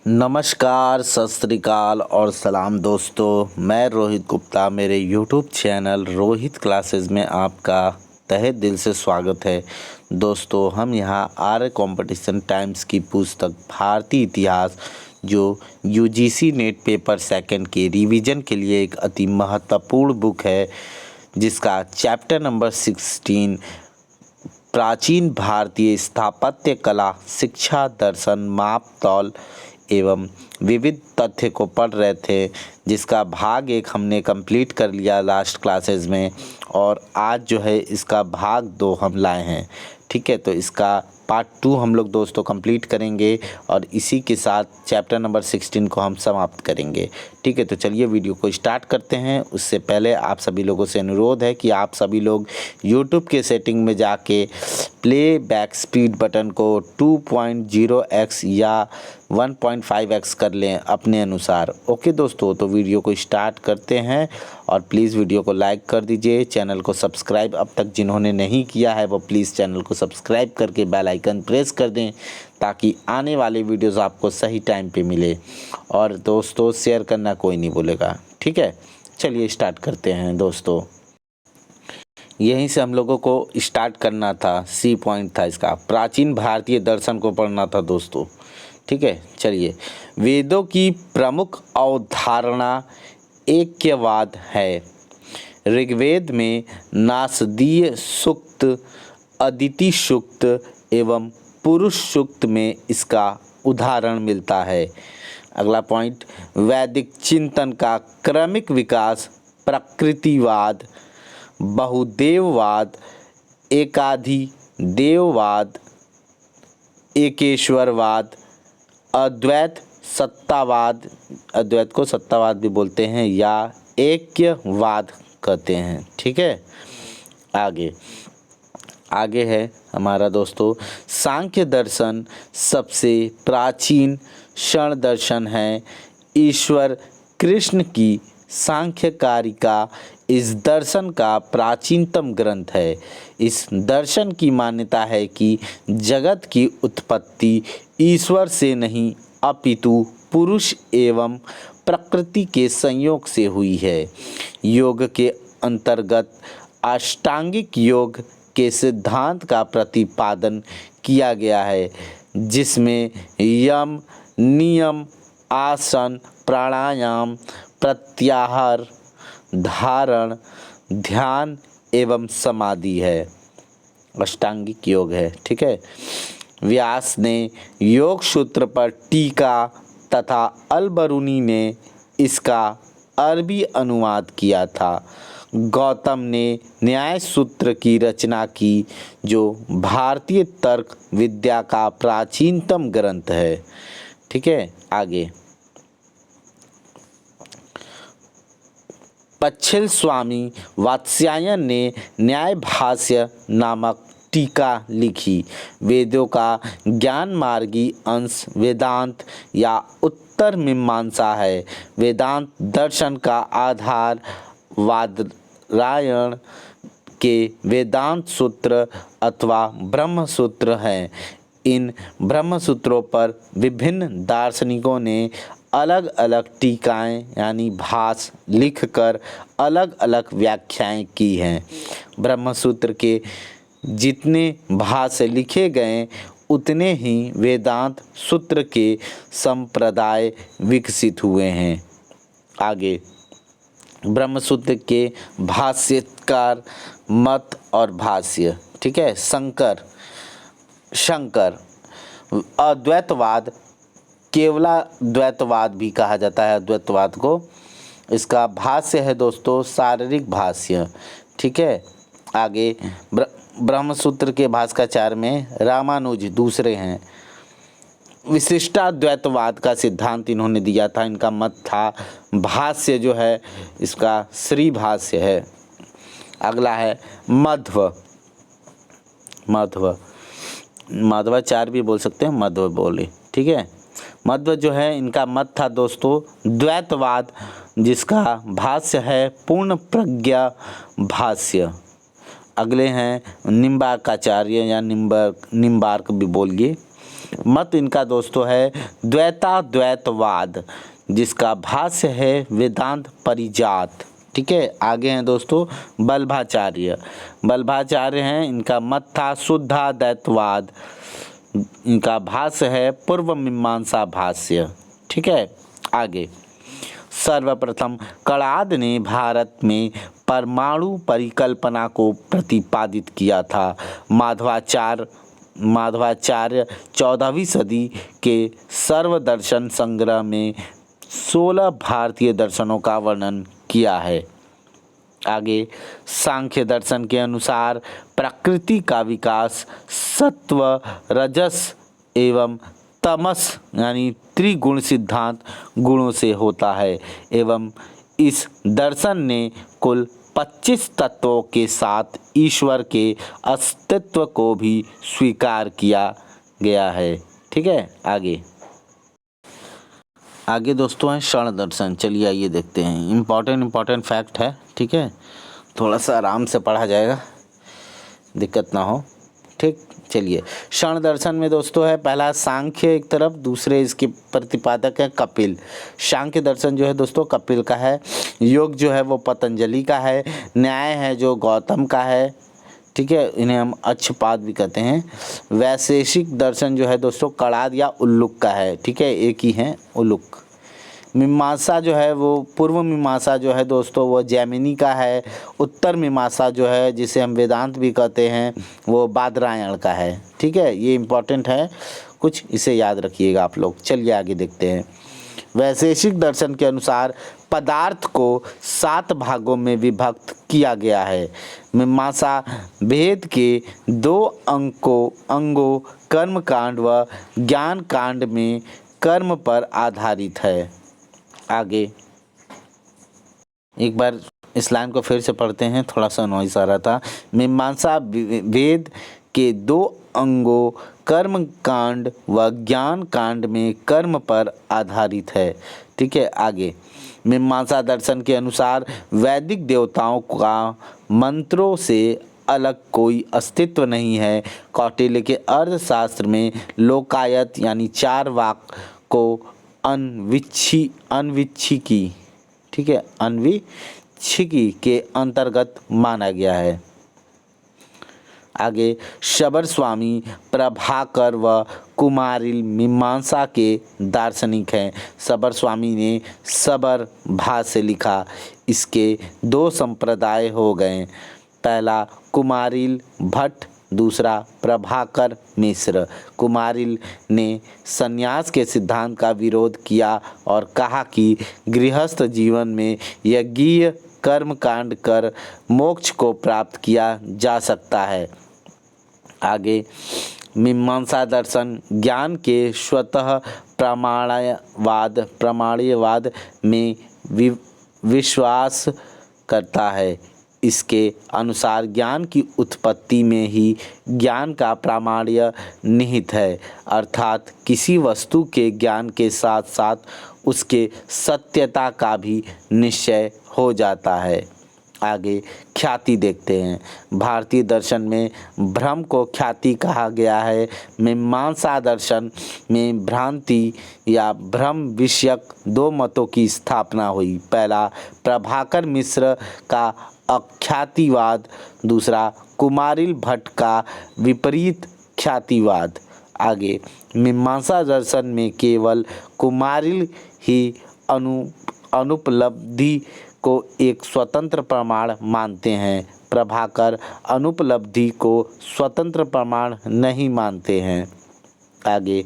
नमस्कार, सत श्री अकाल और सलाम दोस्तों। मैं रोहित गुप्ता, मेरे यूट्यूब चैनल रोहित क्लासेस में आपका तहे दिल से स्वागत है। दोस्तों, हम यहाँ आर्य कंपटीशन टाइम्स की पुस्तक भारतीय इतिहास जो यूजीसी नेट पेपर सेकंड के रिवीजन के लिए एक अति महत्वपूर्ण बुक है, जिसका चैप्टर नंबर 16 प्राचीन भारतीय स्थापत्य कला, शिक्षा, दर्शन, माप तौल एवं विविध तथ्य को पढ़ रहे थे, जिसका भाग 1 हमने कंप्लीट कर लिया लास्ट क्लासेस में, और आज जो है इसका भाग 2 हम लाए हैं। ठीक है, तो इसका पार्ट 2 हम लोग दोस्तों कंप्लीट करेंगे और इसी के साथ चैप्टर नंबर 16 को हम समाप्त करेंगे। ठीक है, तो चलिए वीडियो को स्टार्ट करते हैं। उससे पहले आप सभी लोगों से अनुरोध है कि आप सभी लोग यूट्यूब के सेटिंग में जाके प्ले बैक स्पीड बटन को 2.0x या 1.5x कर लें अपने अनुसार। ओके दोस्तों, तो वीडियो को स्टार्ट करते हैं और प्लीज़ वीडियो को लाइक कर दीजिए। चैनल को सब्सक्राइब अब तक जिन्होंने नहीं किया है वो प्लीज़ चैनल को सब्सक्राइब करके बेल आइकन प्रेस कर दें, ताकि आने वाले वीडियोस आपको सही टाइम पे मिले। और दोस्तों, शेयर करना कोई नहीं बोलेगा। ठीक है, चलिए स्टार्ट करते हैं दोस्तों। यहीं से हम लोगों को स्टार्ट करना था। सी पॉइंट था इसका, प्राचीन भारतीय दर्शन को पढ़ना था दोस्तों। ठीक है, चलिए। वेदों की प्रमुख अवधारणा ऐक्यवाद है। ऋग्वेद में नासदीय सूक्त, अदिति सूक्त एवं पुरुष सूक्त में इसका उदाहरण मिलता है। अगला पॉइंट, वैदिक चिंतन का क्रमिक विकास, प्रकृतिवाद, बहुदेववाद, एकाधिदेववाद, एकेश्वरवाद, अद्वैत सत्तावाद, अद्वैत को सत्तावाद भी बोलते हैं या ऐक्यवाद कहते हैं। ठीक है, आगे है हमारा दोस्तों, सांख्य दर्शन सबसे प्राचीन क्षण दर्शन है। ईश्वर कृष्ण की सांख्यकारिका इस दर्शन का प्राचीनतम ग्रंथ है। इस दर्शन की मान्यता है कि जगत की उत्पत्ति ईश्वर से नहीं अपितु पुरुष एवं प्रकृति के संयोग से हुई है। योग के अंतर्गत अष्टांगिक योग के सिद्धांत का प्रतिपादन किया गया है, जिसमें यम, नियम, आसन, प्राणायाम, प्रत्याहार, धारण, ध्यान एवं समाधि है। अष्टांगिक योग है। ठीक है, व्यास ने योग सूत्र पर टीका तथा अल-बरूनी ने इसका अरबी अनुवाद किया था। गौतम ने न्याय सूत्र की रचना की, जो भारतीय तर्क विद्या का प्राचीनतम ग्रंथ है। ठीक है, आगे। पच्छिल स्वामी वात्स्यायन ने न्याय भाष्य नामक टीका लिखी। वेदों का ज्ञान मार्गी अंश वेदांत या उत्तर मीमांसा है। वेदांत दर्शन का आधार वादरायण के वेदांत सूत्र अथवा ब्रह्म सूत्र हैं। इन ब्रह्म सूत्रों पर विभिन्न दार्शनिकों ने अलग अलग टीकाएं यानी भाष्य लिखकर अलग अलग व्याख्याएं की हैं। ब्रह्म सूत्र के जितने भाष्य लिखे गए उतने ही वेदांत सूत्र के संप्रदाय विकसित हुए हैं। आगे, ब्रह्मसूत्र के भाष्यकार मत और भाष्य। ठीक है, शंकर अद्वैतवाद, केवलाद्वैतवाद भी कहा जाता है अद्वैतवाद को। इसका भाष्य है दोस्तों शारीरिक भाष्य। ठीक है, आगे ब्रह्मसूत्र के भाष्याचार्य में रामानुज दूसरे हैं। विशिष्टाद्वैतवाद का सिद्धांत इन्होंने दिया था। इनका मत था भाष्य जो है इसका श्री भाष्य है। अगला है मध्वाचार्य भी बोल सकते हैं, मध्व बोले। ठीक है, मध्व जो है इनका मत था दोस्तों द्वैतवाद, जिसका भाष्य है पूर्ण प्रज्ञा भाष्य। अगले हैं निम्बार्काचार्य या निम्बार्क भी बोलिए। मत इनका दोस्तों है द्वैताद्वैतवाद, जिसका भाष्य है वेदांत परिजात। ठीक है, आगे हैं दोस्तों बल्भाचार्य। बल्भाचार्य हैं, इनका मत था शुद्धाद्वैतवाद, इनका भाष्य है पूर्व मीमांसा भाष्य। ठीक है, आगे सर्वप्रथम कणाद ने भारत में परमाणु परिकल्पना को प्रतिपादित किया था। माधवाचार्य 14वीं सदी के सर्वदर्शन संग्रह में 16 भारतीय दर्शनों का वर्णन किया है। आगे सांख्य दर्शन के अनुसार प्रकृति का विकास सत्व, रजस एवं तमस यानी त्रिगुण सिद्धांत गुणों से होता है एवं इस दर्शन ने कुल 25 तत्वों के साथ ईश्वर के अस्तित्व को भी स्वीकार किया गया है। ठीक है, आगे दोस्तों है क्षण दर्शन। चलिए आइए देखते हैं, इम्पॉर्टेंट फैक्ट है। ठीक है, थोड़ा सा आराम से पढ़ा जाएगा, दिक्कत ना हो। ठीक, चलिए क्षण दर्शन में दोस्तों है पहला सांख्य एक तरफ, दूसरे इसके प्रतिपादक है कपिल। सांख्य दर्शन जो है दोस्तों कपिल का है, योग जो है वो पतंजलि का है, न्याय है जो गौतम का है। ठीक है, इन्हें हम अच्छपाद भी कहते हैं। वैशेषिक दर्शन जो है दोस्तों कणाद या उल्लुक का है। ठीक है, एक ही है उल्लुक। मीमांसा जो है वो पूर्व मीमांसा जो है दोस्तों वो जैमिनी का है। उत्तर मीमांसा जो है जिसे हम वेदांत भी कहते हैं वो बादरायण का है। ठीक है, ये इम्पोर्टेंट है, कुछ इसे याद रखिएगा आप लोग। चलिए आगे देखते हैं। वैशेषिक दर्शन के अनुसार पदार्थ को 7 भागों में विभक्त किया गया है। मीमांसा भेद के 2 अंगों कर्म कांड व ज्ञान कांड में कर्म पर आधारित है। आगे एक बार इस लाइन को फिर से पढ़ते हैं, थोड़ा सा नॉइस आ रहा था। मीमांसा वेद के 2 अंगों कर्म कांड व ज्ञान कांड में कर्म पर आधारित है। ठीक है, आगे मीमांसा दर्शन के अनुसार वैदिक देवताओं का मंत्रों से अलग कोई अस्तित्व नहीं है। कौटिल्य के अर्थशास्त्र में लोकायत यानी 4 वाक को अनविच्छिकी, ठीक है, अनविच्छिकी के अंतर्गत माना गया है। आगे शबर स्वामी प्रभाकर व कुमारिल मीमांसा के दार्शनिक हैं। शबर स्वामी ने शबर भाष्य लिखा। इसके 2 संप्रदाय हो गए, पहला कुमारिल भट्ट, दूसरा प्रभाकर मिश्र। कुमारिल ने संन्यास के सिद्धांत का विरोध किया और कहा कि गृहस्थ जीवन में यज्ञीय कर्म कांड कर मोक्ष को प्राप्त किया जा सकता है। आगे मीमांसा दर्शन ज्ञान के स्वतः प्रामाण्यवाद में विश्वास करता है। इसके अनुसार ज्ञान की उत्पत्ति में ही ज्ञान का प्रामाण्य निहित है, अर्थात किसी वस्तु के ज्ञान के साथ साथ उसके सत्यता का भी निश्चय हो जाता है। आगे ख्याति देखते हैं। भारतीय दर्शन में भ्रम को ख्याति कहा गया है। मीमांसा दर्शन में भ्रांति या भ्रम विषयक 2 मतों की स्थापना हुई। पहला प्रभाकर मिश्र का अख्यातिवाद, दूसरा कुमारिल भट्ट का विपरीत ख्यातिवाद। आगे मीमांसा दर्शन में केवल कुमारिल ही अनुपलब्धि को एक स्वतंत्र प्रमाण मानते हैं। प्रभाकर अनुपलब्धि को स्वतंत्र प्रमाण नहीं मानते हैं। आगे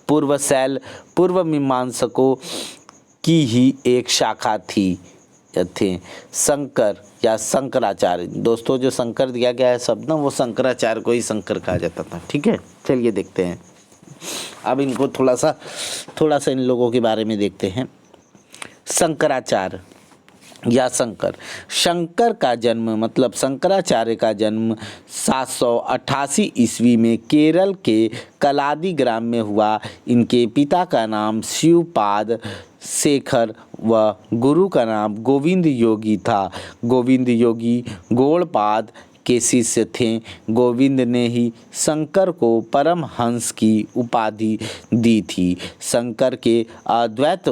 पूर्व मीमांसकों की ही एक शाखा थी, थे शंकर या शंकराचार्य। दोस्तों जो शंकर दिया गया है शब्द ना, वो शंकराचार्य को ही शंकर कहा जाता था। ठीक है, चलिए देखते हैं अब इनको थोड़ा सा इन लोगों के बारे में देखते हैं। शंकराचार्य या शंकर का जन्म मतलब शंकराचार्य का जन्म 788 ईस्वी में केरल के कलादी ग्राम में हुआ। इनके पिता का नाम शिवपाद शेखर व गुरु का नाम गोविंद योगी था। गोविंद योगी गौड़पाद के शिष्य थे। गोविंद ने ही शंकर को परमहंस की उपाधि दी थी। शंकर के अद्वैत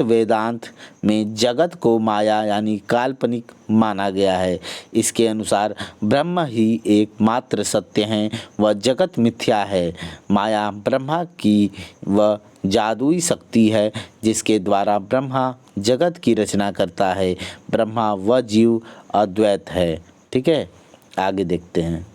वेदांत में जगत को माया यानी काल्पनिक माना गया है। इसके अनुसार ब्रह्म ही एकमात्र सत्य है, वह जगत मिथ्या है। माया ब्रह्मा की वह जादुई शक्ति है जिसके द्वारा ब्रह्मा जगत की रचना करता है। ब्रह्मा व जीव अद्वैत है। ठीक है, आगे देखते हैं।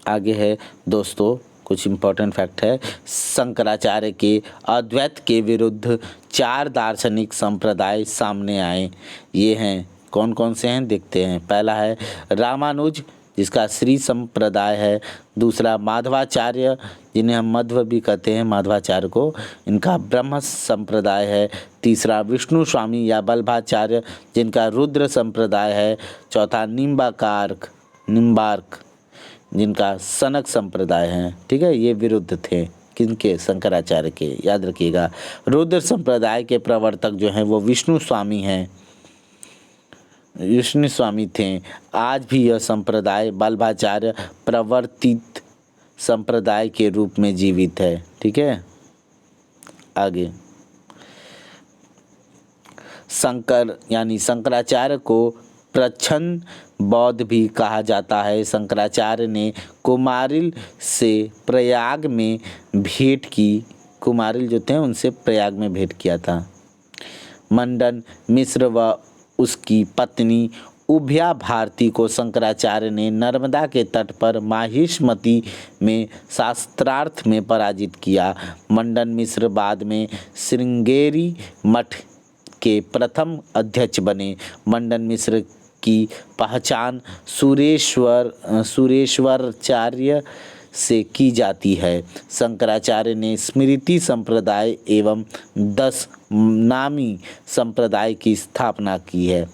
आगे है दोस्तों कुछ इम्पोर्टेंट फैक्ट है। शंकराचार्य के अद्वैत के विरुद्ध 4 दार्शनिक संप्रदाय सामने आए। ये हैं कौन कौन से हैं देखते हैं। पहला है रामानुज जिसका श्री संप्रदाय है। दूसरा माधवाचार्य जिन्हें हम मध्व भी कहते हैं, माधवाचार्य को, इनका ब्रह्म संप्रदाय है। तीसरा विष्णु स्वामी या बल्भाचार्य जिनका रुद्र संप्रदाय है। चौथा निम्बार्क जिनका सनक संप्रदाय है। ठीक है, ये विरुद्ध थे किनके? शंकराचार्य के। याद रखिएगा, रुद्र संप्रदाय के प्रवर्तक जो हैं वो विष्णु स्वामी हैं, विष्णु स्वामी थे। आज भी यह संप्रदाय बल्भाचार्य प्रवर्तित संप्रदाय के रूप में जीवित है। ठीक है, आगे शंकर यानी शंकराचार्य को प्रच्छन्न बौद्ध भी कहा जाता है। शंकराचार्य ने कुमारिल से प्रयाग में भेंट की। कुमारिल जो थे उनसे प्रयाग में भेंट किया था। मंडन मिश्र व उसकी पत्नी उभया भारती को शंकराचार्य ने नर्मदा के तट पर माहिष्मती में शास्त्रार्थ में पराजित किया। मंडन मिश्र बाद में श्रृंगेरी मठ के प्रथम अध्यक्ष बने। मंडन मिश्र की पहचान सुरेश्वराचार्य से की जाती है। शंकराचार्य ने स्मृति संप्रदाय एवं 10 नामी संप्रदाय की स्थापना की है।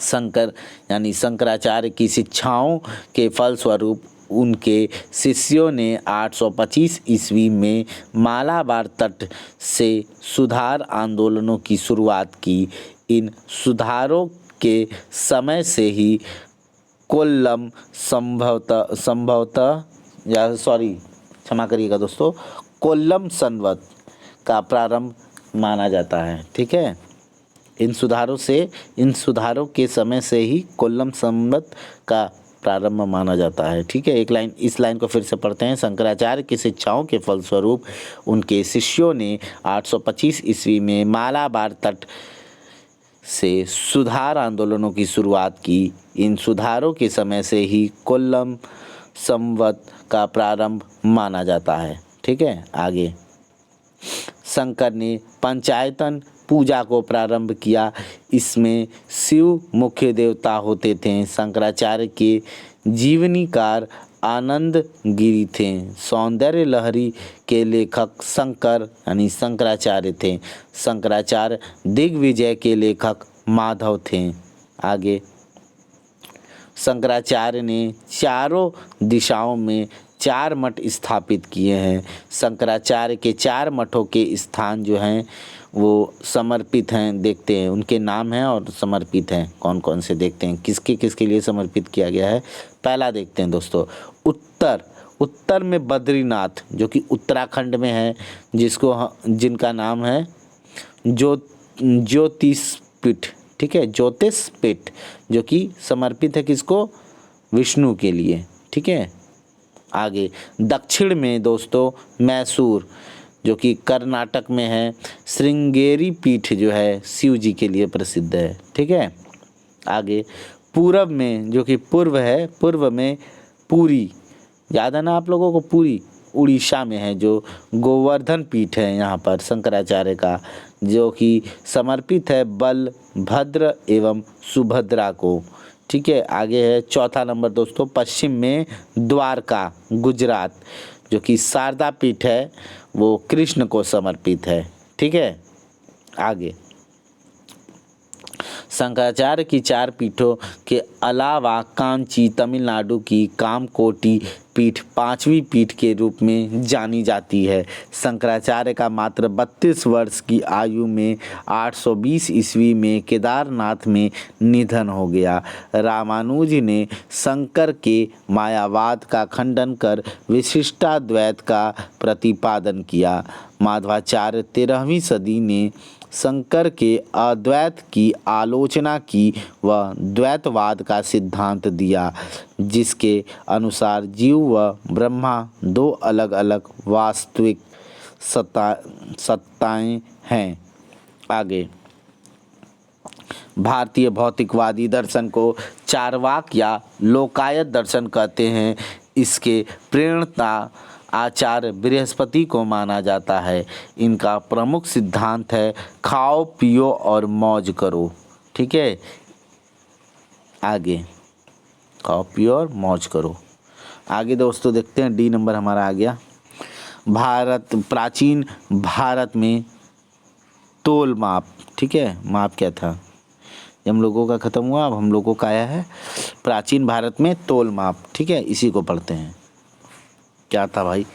शंकर यानी शंकराचार्य की शिक्षाओं के फलस्वरूप उनके शिष्यों ने 825 ईस्वी में मालाबार तट से सुधार आंदोलनों की शुरुआत की। इन सुधारों के समय से ही कोल्लम कोल्लम संवत का प्रारंभ माना जाता है। ठीक है, इन सुधारों के समय से ही कोल्लम संवत का प्रारंभ माना जाता है। ठीक है, इस लाइन को फिर से पढ़ते हैं। शंकराचार्य की शिक्षाओं के फलस्वरूप उनके शिष्यों ने 825 ईस्वी में मालाबार तट से सुधार आंदोलनों की शुरुआत की। इन सुधारों के समय से ही कोल्लम संवत का प्रारंभ माना जाता है। ठीक है, आगे शंकर ने पंचायतन पूजा को प्रारंभ किया। इसमें शिव मुख्य देवता होते थे। शंकराचार्य के जीवनीकार आनंद गिरी थे। सौंदर्य लहरी के लेखक शंकर यानी शंकराचार्य थे। शंकराचार्य दिग्विजय के लेखक माधव थे। आगे शंकराचार्य ने चारों दिशाओं में 4 मठ स्थापित किए हैं। शंकराचार्य के 4 मठों के स्थान जो हैं वो समर्पित हैं। देखते हैं उनके नाम हैं और समर्पित हैं कौन कौन से, देखते हैं किसके किसके लिए समर्पित किया गया है। पहला देखते हैं दोस्तों, उत्तर में बद्रीनाथ जो कि उत्तराखंड में है, जिनका नाम है ज्योतिषपीठ। ठीक है, ज्योतिषपीठ जो कि समर्पित है किसको? विष्णु के लिए। ठीक है, आगे दक्षिण में दोस्तों मैसूर जो कि कर्नाटक में है। श्रृंगेरी पीठ जो है शिव जी के लिए प्रसिद्ध है। ठीक है, आगे पूरब में जो कि पूर्व में पुरी, याद है ना आप लोगों को, पुरी उड़ीसा में है, जो गोवर्धन पीठ है यहाँ पर शंकराचार्य का, जो कि समर्पित है बलभद्र एवं सुभद्रा को। ठीक है, आगे है चौथा नंबर दोस्तों, पश्चिम में द्वारका गुजरात जो कि शारदा पीठ है, वो कृष्ण को समर्पित है। ठीक है, आगे शंकराचार्य की 4 पीठों के अलावा कांची तमिलनाडु की कामकोटी पीठ पांचवी पीठ के रूप में जानी जाती है। शंकराचार्य का मात्र 32 वर्ष की आयु में 820 ईस्वी में केदारनाथ में निधन हो गया। रामानुज ने शंकर के मायावाद का खंडन कर विशिष्टाद्वैत का प्रतिपादन किया। माधवाचार्य 13वीं सदी ने शंकर के अद्वैत की आलोचना की व द्वैतवाद का सिद्धांत दिया, जिसके अनुसार जीव व ब्रह्मा दो अलग अलग वास्तविक सत्ताएं हैं। आगे, भारतीय भौतिकवादी दर्शन को चार्वाक या लोकायत दर्शन कहते हैं। इसके प्रेरणा आचार्य बृहस्पति को माना जाता है। इनका प्रमुख सिद्धांत है खाओ पियो और मौज करो। ठीक है, आगे खाओ पियो और मौज करो। आगे दोस्तों देखते हैं, डी नंबर हमारा आ गया। प्राचीन भारत में तोल माप। ठीक है, माप क्या था, हम लोगों का खत्म हुआ, अब हम लोगों का आया है प्राचीन भारत में तोल माप। ठीक है, इसी को पढ़ते हैं। क्या था भाई,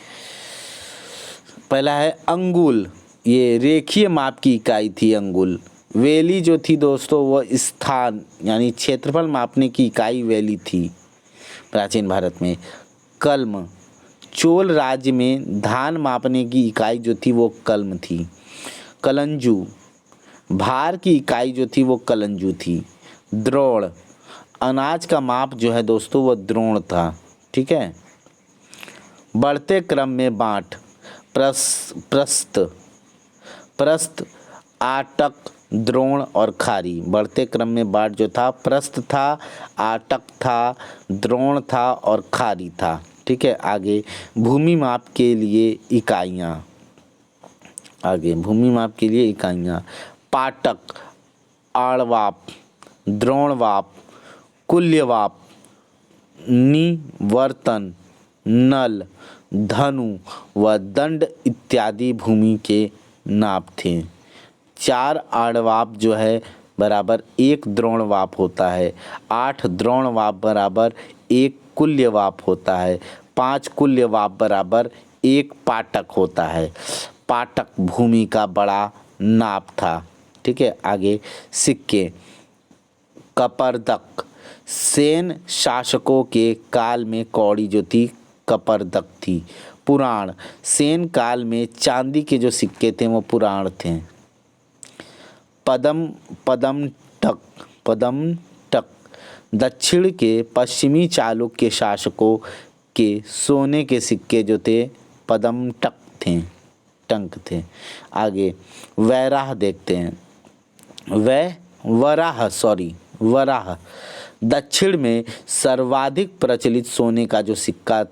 पहला है अंगुल, ये रेखीय माप की इकाई थी अंगुल। वेली जो थी दोस्तों वह स्थान यानी क्षेत्रफल मापने की इकाई वेली थी प्राचीन भारत में। कल्म, चोल राज्य में धान मापने की इकाई जो थी वो कल्म थी। कलंजू, भार की इकाई जो थी वो कलंजू थी। द्रोण, अनाज का माप जो है दोस्तों वो द्रोण था। ठीक है, बढ़ते क्रम में बाँट, प्रस्थ, आटक, द्रोण और खारी। बढ़ते क्रम में बाँट जो था प्रस्थ था, आटक था, द्रोण था और खारी था। ठीक है, आगे भूमि माप के लिए इकाइयाँ। आगे भूमि माप के लिए इकाइयाँ, पाटक, आड़वाप, द्रोणवाप, कुल्यवाप, निवर्तन, नल, धनु व दंड इत्यादि भूमि के नाप थे। 4 आड़वाप जो है बराबर 1 द्रोणवाप होता है। 8 द्रोणवाप बराबर 1 कुल्यवाप होता है। 5 कुल्यवाप बराबर 1 पाटक होता है। पाटक भूमि का बड़ा नाप था। ठीक है, आगे सिक्के। कपर्दक, सेन शासकों के काल में कौड़ी जो थी कपर्दक थी। पुराण, सेन काल में चांदी के जो सिक्के थे वो पुराण थे। पदमटक, दक्षिण के पश्चिमी चालुक्य शासकों के सोने के सिक्के जो थे पदमटक थे, टंक थे। आगे वैराह देखते हैं। वराह दक्षिण में सर्वाधिक प्रचलित सोने का जो सिक्का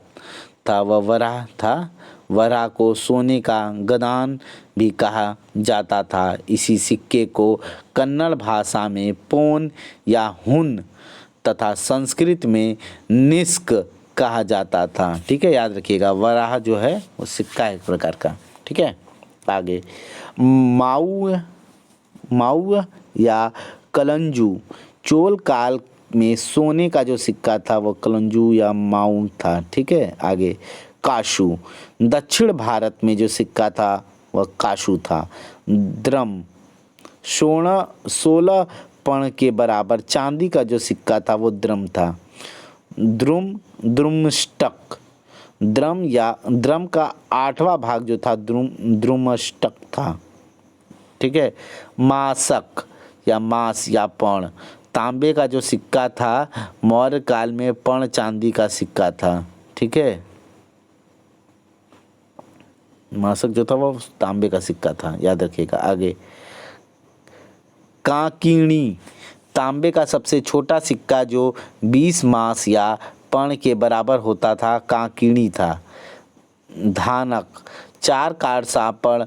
था वह वराह था। वराह को सोने का गदान भी कहा जाता था। इसी सिक्के को कन्नड़ भाषा में पोन या हुन तथा संस्कृत में निष्क कहा जाता था। ठीक है, याद रखिएगा, वराह जो है वो सिक्का एक प्रकार का। ठीक है, आगे माऊ या कलंजू, चोल काल में सोने का जो सिक्का था वो कलंजू या माउंट था। ठीक है, आगे काशू, दक्षिण भारत में जो सिक्का था वह काशू था। द्रम, 16 पण के बराबर चांदी का जो सिक्का था वो द्रम था। द्रुमष्टक, द्रम का 8वां भाग जो था द्रुमष्टक था। ठीक है, मासक या मास या पण, तांबे का जो सिक्का था मौर्य काल में पण चांदी का सिक्का था। ठीक है, मासक जो था वो तांबे का सिक्का था, याद रखिएगा। आगे कांकिणी, तांबे का सबसे छोटा सिक्का जो 20 मास या पण के बराबर होता था कांकिणी था। धानक, 4 कारसापण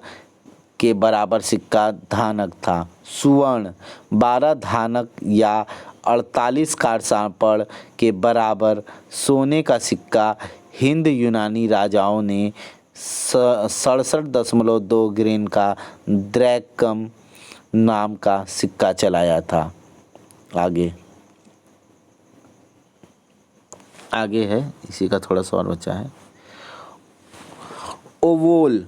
के बराबर सिक्का धानक था। सुवर्ण, 12 धानक या 48 कारसापण के बराबर सोने का सिक्का हिंद यूनानी राजाओं ने 67.2 ग्रेन का द्रैकम नाम का सिक्का चलाया था। आगे आगे है, इसी का थोड़ा सा और बचा है। ओवोल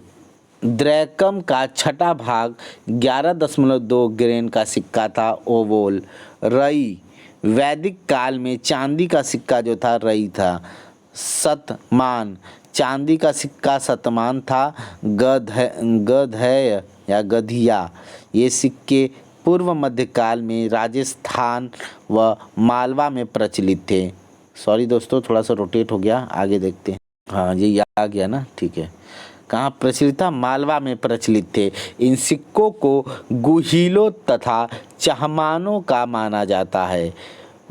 द्रैकम का छठा भाग 11.2 ग्रेन का सिक्का था ओवोल। रई वैदिक काल में चांदी का सिक्का जो था रई था। शतमान चांदी का सिक्का शतमान था। गधेय या गधिया ये सिक्के पूर्व मध्यकाल में राजस्थान व मालवा में प्रचलित थे। सॉरी दोस्तों, थोड़ा सा रोटेट हो गया, आगे देखते हैं। हाँ, ये आ गया ना, ठीक है। कहाँ प्रचलित था? मालवा में प्रचलित थे। इन सिक्कों को गुहिलों तथा चहमानों का माना जाता है।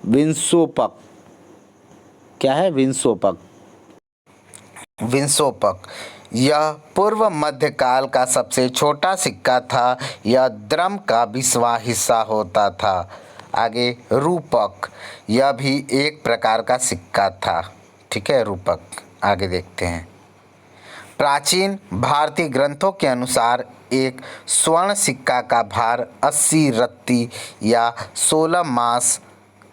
विंशोपक क्या है? विंशोपक विंशोपक यह पूर्व मध्यकाल का सबसे छोटा सिक्का था। यह द्रम का 20वां हिस्सा होता था। आगे रूपक, यह भी एक प्रकार का सिक्का था। ठीक है, रूपक। आगे देखते हैं। प्राचीन भारतीय ग्रंथों के अनुसार एक स्वर्ण सिक्का का भार 80 रत्ती या 16 मास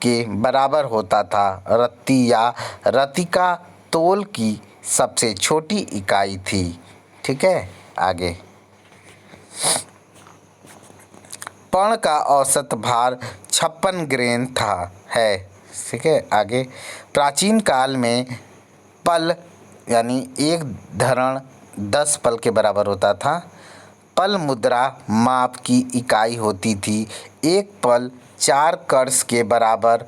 के बराबर होता था। रत्ती या रतिका तोल की सबसे छोटी इकाई थी। ठीक है, आगे। पर्ण का औसत भार 56 ग्रेन था है। ठीक है, आगे। प्राचीन काल में पल यानी एक धरण 10 पल के बराबर होता था। पल मुद्रा माप की इकाई होती थी। एक पल 4 कर्स के बराबर,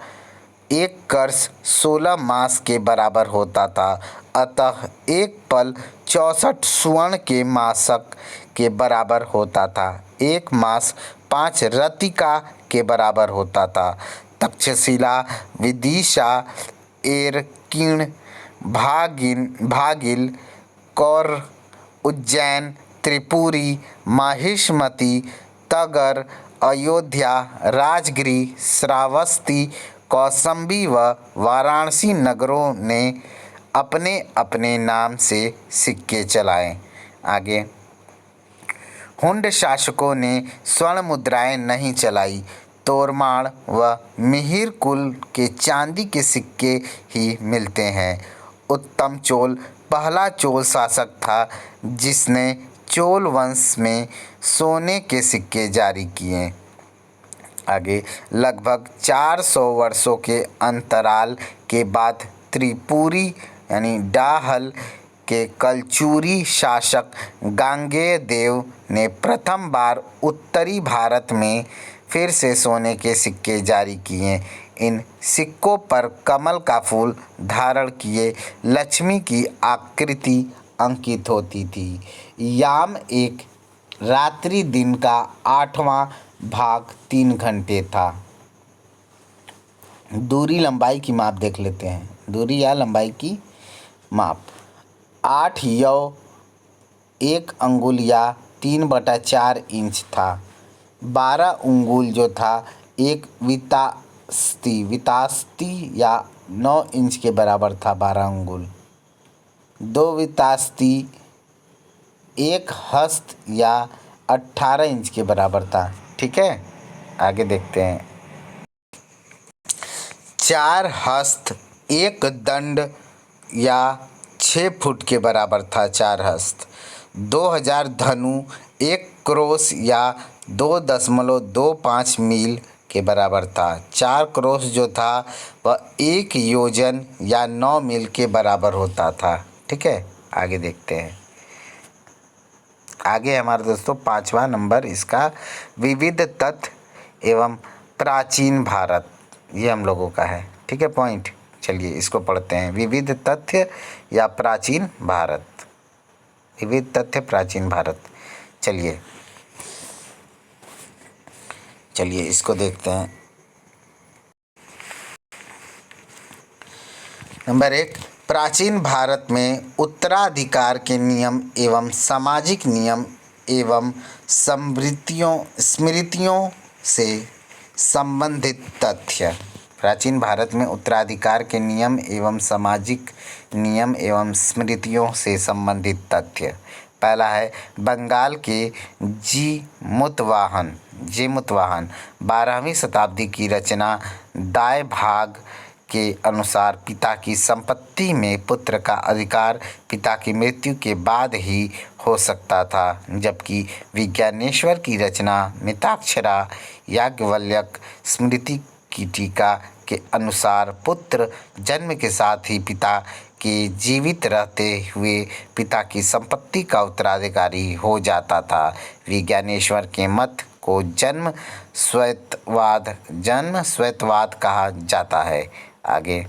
एक कर्स 16 मास के बराबर होता था। अतः एक पल 64 स्वर्ण के मासक के बराबर होता था। एक मास 5 रतिका के बराबर होता था। तक्षशिला, विदिशा, एरकीण, भागिल, कौर, उज्जैन, त्रिपुरी, माहिष्मती, तगर, अयोध्या, राजगिरी, श्रावस्ती, कौशाम्बी व वाराणसी नगरों ने अपने अपने नाम से सिक्के चलाए। आगे। हुंड शासकों ने स्वर्ण मुद्राएं नहीं चलाई। तोरमाण व मिहिर कुल के चांदी के सिक्के ही मिलते हैं। उत्तम चोल पहला चोल शासक था जिसने चोल वंश में सोने के सिक्के जारी किए। आगे। लगभग 400 वर्षों के अंतराल के बाद त्रिपुरी यानी डाहल के कलचुरी शासक गांगेय देव ने प्रथम बार उत्तरी भारत में फिर से सोने के सिक्के जारी किए। इन सिक्कों पर कमल का फूल धारण किए लक्ष्मी की आकृति अंकित होती थी। याम एक रात्रि दिन का 8वां भाग 3 घंटे था। दूरी लंबाई की माप देख लेते हैं। दूरी या लंबाई की माप 8 यौ 1 अंगुल या 3/4 इंच था। 12 अंगुल जो था 1 वितास्ती या 9 इंच के बराबर था। 12 अंगुल 2 वितास्ती 1 हस्त या 18 इंच के बराबर था। ठीक है, आगे देखते हैं। 4 हस्त 1 दंड या 6 फुट के बराबर था। 4 हस्त 2000 धनु 1 क्रोस या 2.25 मील के बराबर था। 4 क्रोस जो था वह 1 योजन या 9 मील के बराबर होता था। ठीक है, आगे देखते हैं। आगे हमारे दोस्तों 5वां नंबर इसका विविध तथ्य एवं प्राचीन भारत, ये हम लोगों का है। ठीक है, पॉइंट। चलिए इसको पढ़ते हैं। विविध तथ्य या प्राचीन भारत, विविध तथ्य प्राचीन भारत। चलिए इसको देखते हैं। नंबर 1, प्राचीन भारत में उत्तराधिकार के नियम एवं सामाजिक नियम एवं स्मृतियों से संबंधित तथ्य। प्राचीन भारत में उत्तराधिकार के नियम एवं सामाजिक नियम एवं स्मृतियों से संबंधित तथ्य। पहला है बंगाल के जेमुतवाहन 12वीं शताब्दी की रचना दाय भाग के अनुसार पिता की संपत्ति में पुत्र का अधिकार पिता की मृत्यु के बाद ही हो सकता था, जबकि विज्ञानेश्वर की रचना मिताक्षरा याज्ञवल्क्य स्मृति की टीका के अनुसार पुत्र जन्म के साथ ही पिता के जीवित रहते हुए पिता की संपत्ति का उत्तराधिकारी हो जाता था। विज्ञानेश्वर के मत को जन्म स्वैतवाद कहा जाता है। आगे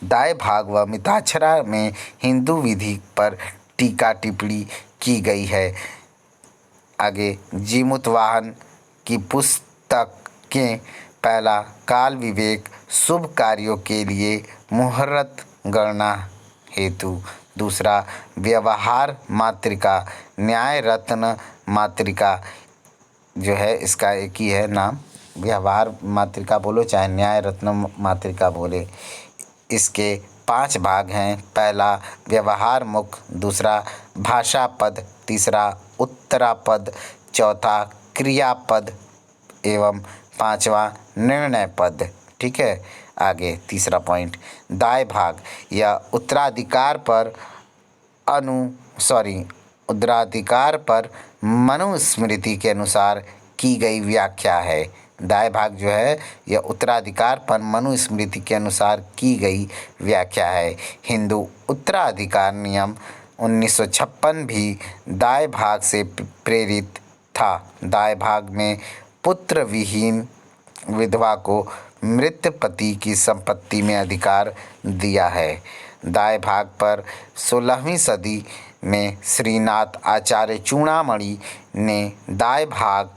दाएं भाग व मिताक्षरा में हिंदू विधि पर टीका टिप्पणी की गई है। आगे जीमूतवाहन की पुस्तकें पहला काल विवेक शुभ कार्यों के लिए मुहूर्त गणना हेतु, दूसरा व्यवहार मातृका न्याय रत्न मातृका जो है इसका एक ही है नाम, व्यवहार मातृका बोलो चाहे न्याय रत्न मातृका बोले। इसके 5 भाग हैं। पहला व्यवहार मुख, दूसरा भाषा पद, तीसरा उत्तरापद, चौथा क्रियापद एवं 5वां निर्णय पद। ठीक है। आगे तीसरा पॉइंट दाएं भाग या उत्तराधिकार पर मनुस्मृति के अनुसार की गई व्याख्या है। दाएं भाग जो है यह उत्तराधिकार पर मनुस्मृति के अनुसार की गई व्याख्या है। हिंदू उत्तराधिकार नियम 1956 भी दाएं भाग से प्रेरित था। दाएं भाग में पुत्र विहीन विधवा को मृत पति की संपत्ति में अधिकार दिया है। दाएं भाग पर 16वीं सदी में श्रीनाथ आचार्य चूड़ामणि ने दाएं भाग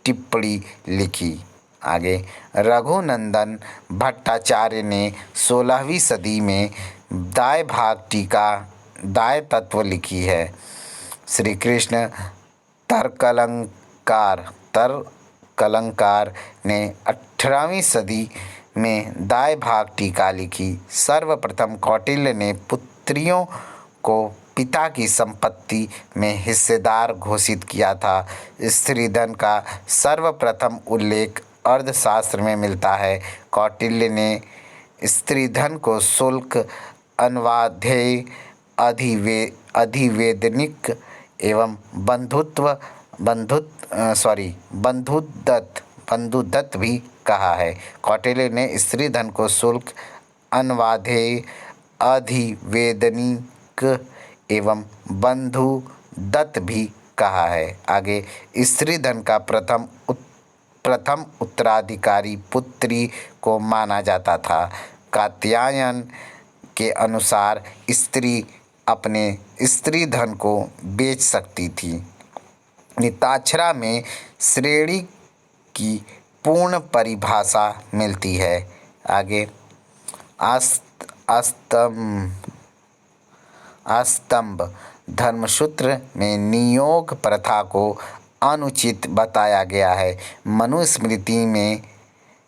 टिप्पणी लिखी। आगे रघुनंदन भट्टाचार्य ने 16वीं सदी में दाएं भाग टीका दाएं तत्व लिखी है। श्री कृष्ण तर्कलंकार ने 18वीं सदी में दाएं भाग टीका लिखी। सर्वप्रथम कौटिल्य ने पुत्रियों को पिता की संपत्ति में हिस्सेदार घोषित किया था। स्त्रीधन का सर्वप्रथम उल्लेख अर्थशास्त्र में मिलता है। कौटिल्य ने स्त्रीधन को शुल्क, अन्वाध्याय, अधिवेदनिक एवं बंधुदत्त भी कहा है। कौटिल्य ने स्त्रीधन को शुल्क, अन्वाध्याय, अधिवेदनिक एवं बंधुदत्त भी कहा है। आगे स्त्रीधन का प्रथम उत्तराधिकारी पुत्री को माना जाता था। कात्यायन के अनुसार स्त्री अपने स्त्रीधन को बेच सकती थी। मिताक्षरा में श्रेणी की पूर्ण परिभाषा मिलती है। आगे अस्तंभ धर्मसूत्र में नियोग प्रथा को अनुचित बताया गया है। मनुस्मृति में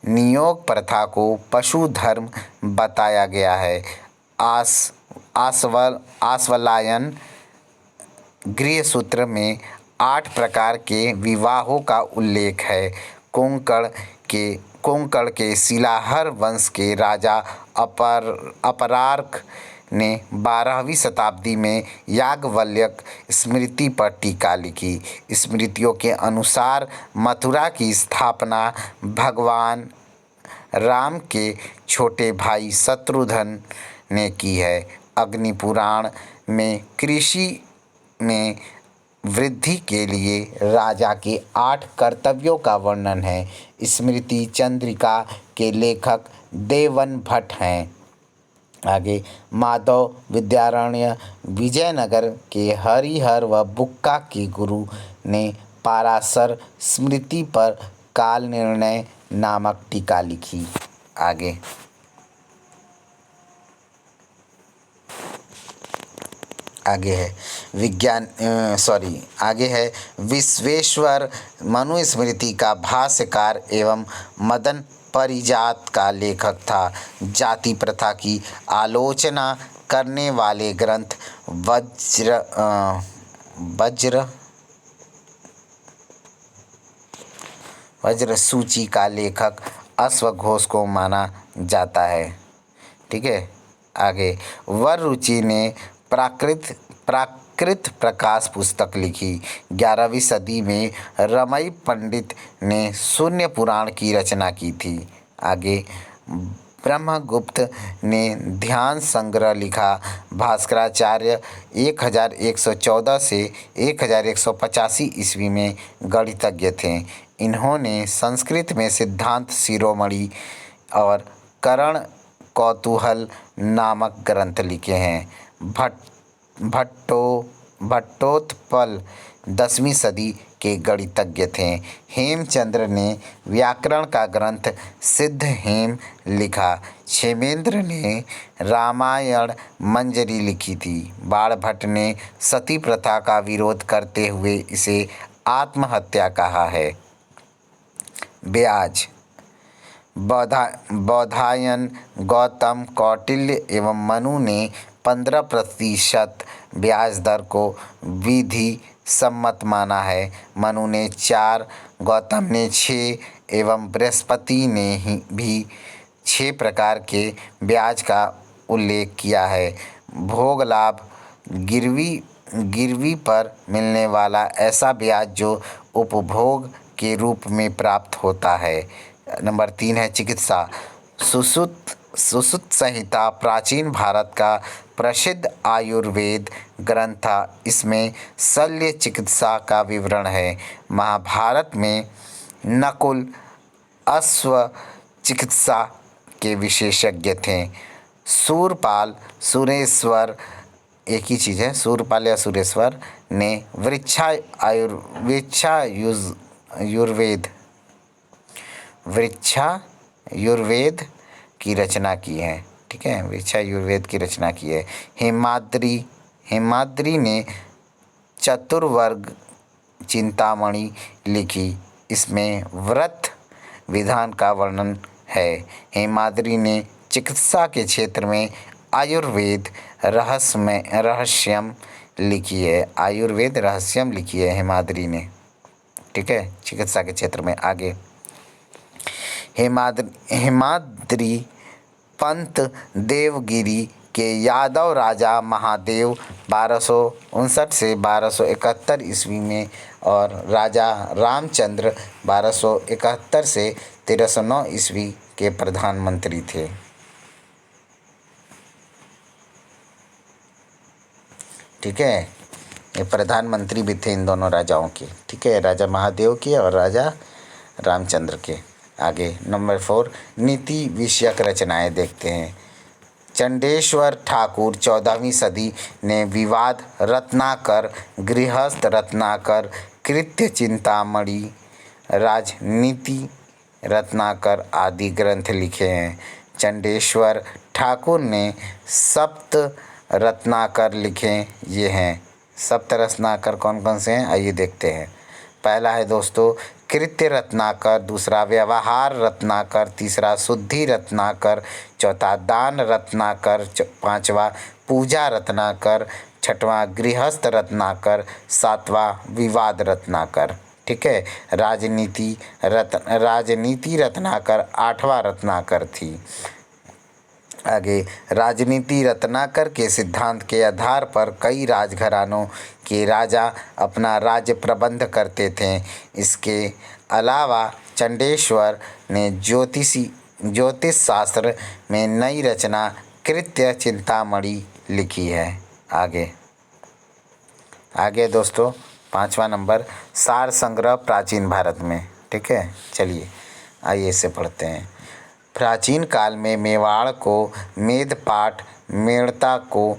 नियोग प्रथा को पशु धर्म बताया गया है। आश्वलायन गृहसूत्र में 8 प्रकार के विवाहों का उल्लेख है। कोंकण के शिलाहर वंश के राजा अपरार्क ने 12वीं शताब्दी में याज्ञवल्क्य स्मृति पर टीका लिखी। स्मृतियों के अनुसार मथुरा की स्थापना भगवान राम के छोटे भाई शत्रुघ्न ने की है। अग्नि पुराण में कृषि में वृद्धि के लिए राजा के 8 कर्तव्यों का वर्णन है। स्मृति चंद्रिका के लेखक देवन भट्ट हैं। आगे माधव विद्यारण्य विजयनगर के हरिहर व बुक्का के गुरु ने पाराशर स्मृति पर काल निर्णय नामक टीका लिखी। आगे है विश्वेश्वर मनुस्मृति का भाष्यकार एवं मदन परिजात का लेखक था। जाति प्रथा की आलोचना करने वाले ग्रंथ वज्र सूची का लेखक अश्वघोष को माना जाता है। ठीक है, आगे वररुचि ने प्राकृत प्रकाश पुस्तक लिखी। 11वीं सदी में रमई पंडित ने शून्य पुराण की रचना की थी। आगे ब्रह्मगुप्त ने ध्यान संग्रह लिखा। भास्कराचार्य 1114 से 1185 ईस्वी में गणितज्ञ थे। इन्होंने संस्कृत में सिद्धांत शिरोमणि और करण कौतूहल नामक ग्रंथ लिखे हैं। भट्टोत्पल 10वीं सदी के गणितज्ञ थे। हेमचंद्र ने व्याकरण का ग्रंथ सिद्ध हेम लिखा। क्षेमेंद्र ने रामायण मंजरी लिखी थी। बाणभट्ट ने सती प्रथा का विरोध करते हुए इसे आत्महत्या कहा है। ब्याज बौधायन, गौतम, कौटिल्य एवं मनु ने 15% ब्याज दर को विधि सम्मत माना है। मनु ने 4, गौतम ने 6 एवं बृहस्पति ने भी 6 प्रकार के ब्याज का उल्लेख किया है। भोग लाभ गिरवी पर मिलने वाला ऐसा ब्याज जो उपभोग के रूप में प्राप्त होता है। नंबर 3 है चिकित्सा। सुश्रुत संहिता प्राचीन भारत का प्रसिद्ध आयुर्वेद ग्रंथ था। इसमें शल्य चिकित्सा का विवरण है। महाभारत में नकुल अश्व चिकित्सा के विशेषज्ञ थे। शूरपाल सुरेश्वर, एक ही चीज़ है, शूरपाल या सुरेश्वर ने वृक्षायुर्वेद की रचना की है। ठीक है, वृक्षायुर्वेद की रचना की है। हेमाद्रि ने चतुर्वर्ग चिंतामणि लिखी। इसमें व्रत विधान का वर्णन है। हेमाद्रि ने चिकित्सा के क्षेत्र में आयुर्वेद रहस्यम लिखी है। आयुर्वेद रहस्यम लिखी है हेमाद्रि ने। ठीक है, चिकित्सा के क्षेत्र में। आगे हेमाद्रि पंत देवगिरी के यादव राजा महादेव 1259 से 1271 ईस्वी में और राजा रामचंद्र 1271 से 1309 ईस्वी के प्रधानमंत्री थे। ठीक है, ये प्रधानमंत्री भी थे इन दोनों राजाओं के। ठीक है, राजा महादेव के और राजा रामचंद्र के। आगे नंबर 4 नीति विषयक रचनाएं देखते हैं। चंडेश्वर ठाकुर 14वीं सदी ने विवाद रत्नाकर, गृहस्थ रत्नाकर, कृत्य चिंतामणि, राजनीति रत्नाकर आदि ग्रंथ लिखे हैं। चंडेश्वर ठाकुर ने सप्त रत्नाकर लिखे। ये हैं सप्त रत्नाकर कौन कौन से हैं, आइए देखते हैं। पहला है दोस्तों कृत्य रत्नाकर, दूसरा व्यवहार रत्नाकर, तीसरा शुद्धि रत्नाकर, चौथा दान रत्नाकर, पांचवा पूजा रत्नाकर, छठवां गृहस्थ रत्नाकर, सातवां विवाद रत्नाकर। ठीक है, राजनीति रत्नाकर 8वां रत्नाकर थी। आगे राजनीति रत्नाकर के सिद्धांत के आधार पर कई राजघरानों के राजा अपना राज्य प्रबंध करते थे। इसके अलावा चंडेश्वर ने ज्योतिष शास्त्र में नई रचना कृत्य चिंतामणि लिखी है। आगे दोस्तों 5वां नंबर सार संग्रह प्राचीन भारत में। ठीक है, चलिए आइए इसे पढ़ते हैं। प्राचीन काल में मेवाड़ को मेदपाट, मेड़ता को